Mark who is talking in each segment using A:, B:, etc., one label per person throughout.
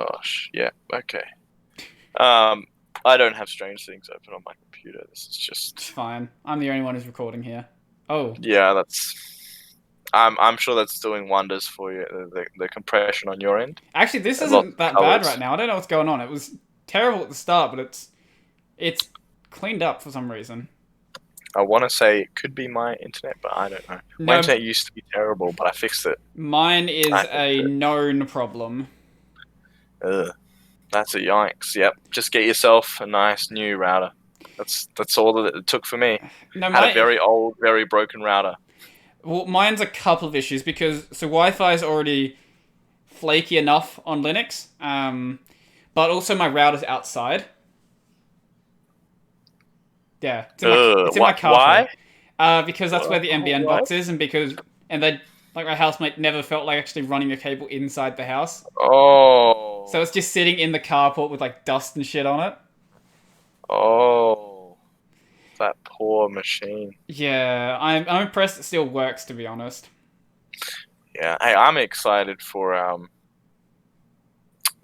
A: gosh. Yeah. Okay. I don't have Strange Things open on my computer. This is
B: It's
A: just.
B: fine. I'm the only one who's recording here. Oh,
A: Yeah, that's. I'm sure that's doing wonders for you. The compression on your end.
B: actually, this
A: And lots
B: isn't
A: of
B: that bad right
A: colors.
B: now. I don't know what's going on. It was terrible at the start, but it's cleaned up for some reason.
A: I want to say it could be my internet, but I don't know. My
B: No,
A: internet used to be terrible, but I fixed it.
B: mine is
A: I fixed
B: a
A: it.
B: known problem.
A: Ugh, that's a yikes. Yep. Just get yourself a nice new router. That's all that it took for me.
B: No,
A: Had a
B: my
A: very old, very broken router.
B: well, mine's a couple of issues because Wi-Fi is already flaky enough on Linux, but also my router's outside. Yeah, it's in my carport.
A: Why?
B: Because that's where the NBN
A: What?
B: box is, and they like my housemate never felt like actually running a cable inside the house, so
A: Oh,
B: it's just sitting in the carport with like dust and shit on it.
A: oh, that poor machine.
B: Yeah, I'm impressed it still works, to be honest.
A: Yeah. Hey, I'm excited for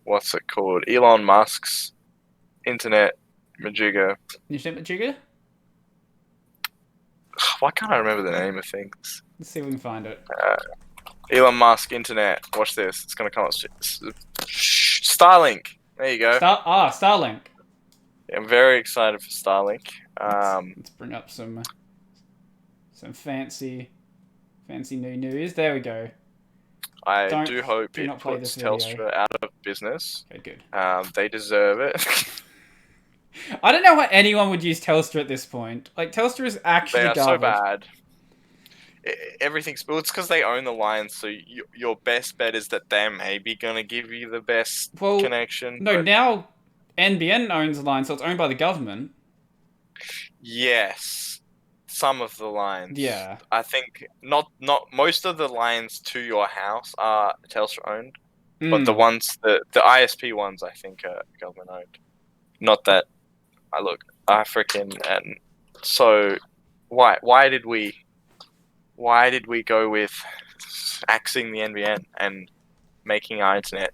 A: what's it called? Elon Musk's internet majigger.
B: You ship it, Jigger?
A: Why can't I remember the name of things?
B: Let's see if we can find it.
A: Uh, Elon Musk internet. Watch this. It's gonna come up. Starlink. There you go.
B: Starlink.
A: Yeah, I'm very excited for Starlink.
B: Let's bring up some fancy new news. There we go.
A: I
B: Don't
A: do hope
B: do
A: it
B: not play this
A: puts
B: video.
A: Telstra out of business.
B: Okay, good.
A: They deserve it.
B: I don't know why anyone would use Telstra at this point. Like Telstra is
A: They
B: actually
A: are so
B: garbage.
A: bad. Everything's well, it's because they own the line, so your best bet is that they're maybe gonna give you the best
B: Well,
A: connection.
B: no,
A: But
B: now NBN owns the line, so it's owned by the government.
A: yes, some of the lines.
B: Yeah.
A: I think not most of the lines to your house are Telstra owned, but the
B: Mm.
A: ones the ISP ones I think are government owned. Not that I freaking and so why did we go with axing the NBN and making our internet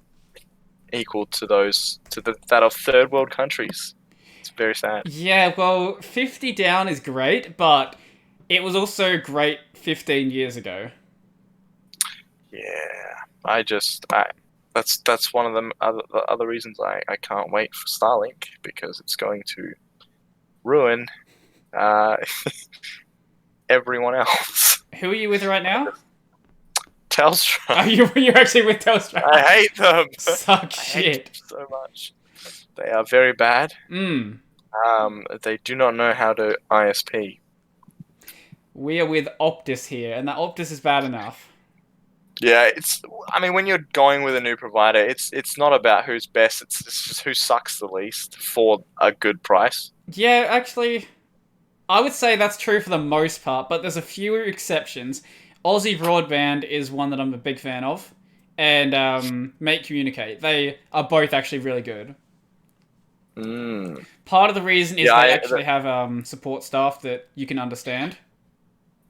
A: equal to that of third world countries? It's very sad.
B: Yeah, well, 50 down is great, but it was also great 15 years ago.
A: Yeah, I that's one of the other reasons I can't wait for Starlink because it's going to ruin uh, everyone else.
B: Who are you with right now?
A: Telstra,
B: Are you're actually with
A: I
B: Telstra?
A: hate them.
B: Suck
A: I hate them
B: shit.
A: so much. They are very bad.
B: Mm.
A: They do not know how to ISP.
B: We are with Optus here, and that Optus is bad enough.
A: Yeah, it's. I mean, when you're going with a new provider, it's not about who's best. It's just who sucks the least for a good price.
B: Yeah, actually, I would say that's true for the most part, but there's a few exceptions. Aussie Broadband is one that I'm a big fan of, and Make Communicate. They are both actually really good.
A: Mm.
B: Part of the reason is
A: Yeah,
B: they actually have support staff that you can understand.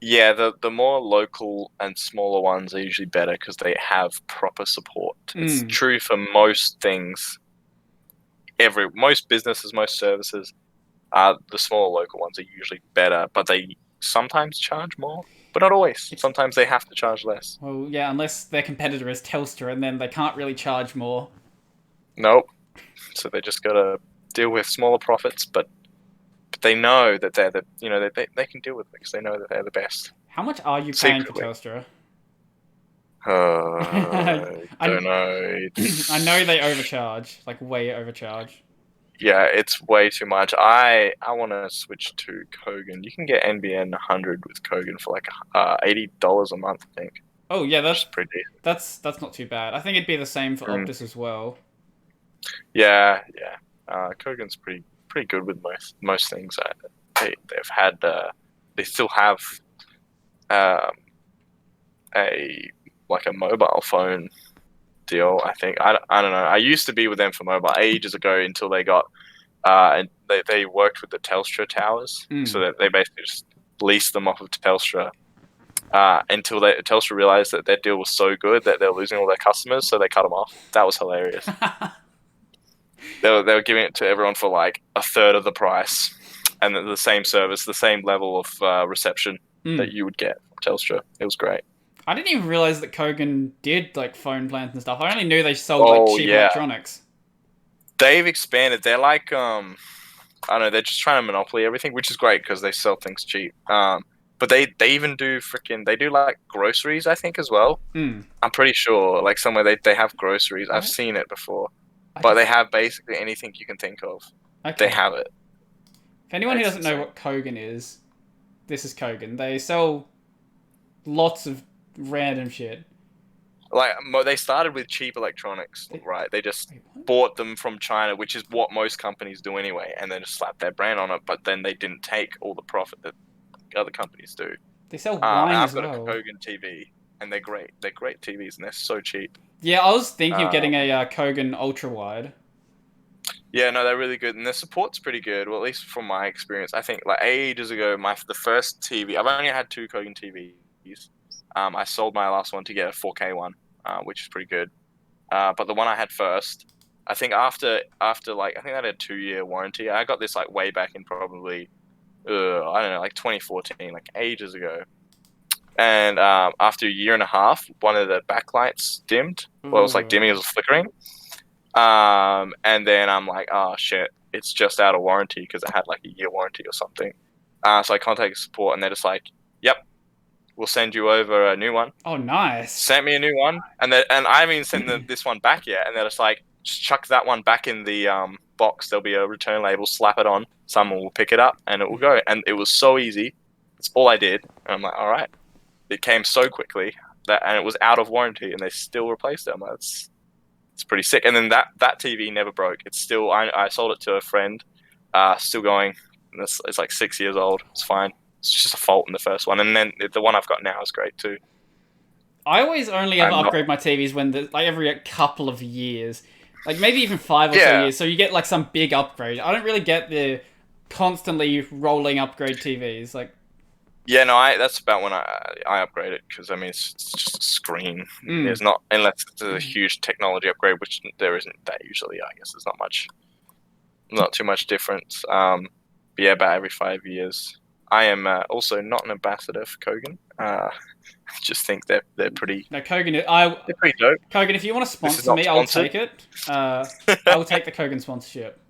A: yeah. The more local and smaller ones are usually better because they have proper support. It's
B: Mm.
A: true for most things. Most businesses, most services. The smaller local ones are usually better, but they sometimes charge more, but not always. Sometimes they have to charge less.
B: Well, yeah, unless their competitor is Telstra, and then they can't really charge more.
A: Nope. So they just gotta deal with smaller profits, but they know that they're they can deal with it because they know that they're the best.
B: How much are you paying for
A: Secretly.
B: Telstra?
A: Don't
B: I
A: know.
B: I know they overcharge, like way overcharge.
A: Yeah, it's way too much. I want to switch to Kogan. You can get NBN 100 with Kogan for like $80 a month, I think,
B: Oh yeah,
A: which is pretty decent.
B: that's not too bad. I think it'd be the same for
A: Mm.
B: Optus as well.
A: Yeah, yeah. Kogan's pretty good with most things. They've had they still have um, a like a mobile phone deal. I think I don't know. I used to be with them for mobile ages ago until they got and they worked with the Telstra towers, so
B: Mm.
A: that they basically just leased them off of Telstra until Telstra realized that their deal was so good that they were losing all their customers, so they cut them off. That was hilarious. They were giving it to everyone for like a third of the price, and the same service, the same level of reception that you would get from Telstra. It was great.
B: I didn't even realize that Kogan did like phone plans and stuff. I only knew they sold like cheap electronics.
A: They've expanded. They're like I don't know. They're just trying to monopoly everything, which is great because they sell things cheap. But they even do they do like groceries, I think, as well. I'm pretty sure like somewhere they have groceries. I've seen it before, but they have basically anything you can think of. They have it.
B: If anyone who doesn't know what Kogan is, this is Kogan. They sell lots of random shit.
A: Like they started with cheap electronics, right? They just bought them from China, which is what most companies do anyway, and then just slapped their brand on it. But then they didn't take all the profit that other companies do.
B: They sell wine as well.
A: I've got a Kogan TV, and they're great. They're great TVs, and they're so cheap.
B: Yeah, I was thinking of getting a Kogan ultra wide.
A: Yeah, no, they're really good, and their support's pretty good. Well, at least from my experience, I think like ages ago, the first TV. I've only had 2 Kogan TVs. I sold my last one to get a 4K one, which is pretty good. But the one I had first, I think after like I think I had a 2-year warranty. I got this like way back in probably I don't know, like 2014, like ages ago. And after a year and a half, one of the backlights dimmed. Well, it was like dimming, it was flickering. And then I'm like, oh shit, it's just out of warranty because it had like a year warranty or something. So I contacted support, and they're just like, yep, we'll send you over a new one.
B: Oh, nice.
A: Sent me a new one, and I haven't even sent this one back yet. And they're just like, just chuck that one back in the box. There'll be a return label. Slap it on. Someone will pick it up, and it will go. And it was so easy. It's all I did. And I'm like, all right. It came so quickly and it was out of warranty, and they still replaced it. I'm like, it's pretty sick. And then that TV never broke. It's still. I sold it to a friend. Still going. And it's like 6 years old. It's fine. It's just a fault in the first one, and then the one I've got now is great too.
B: I always only ever upgrade my TVs when like every couple of years, like maybe even 5 or so years. So you get like some big upgrade. I don't really get the constantly rolling upgrade TVs. Like,
A: yeah, no, that's about when I upgrade it, because I mean it's just a screen. There's not, unless it's a huge technology upgrade, which there isn't that usually. I guess there's not too much difference. But yeah, about every 5 years. I am also not an ambassador for Kogan. I just think they're pretty.
B: No, Kogan.
A: They're pretty dope.
B: Kogan, if you want to sponsor me, I'll take it. I will take the Kogan sponsorship.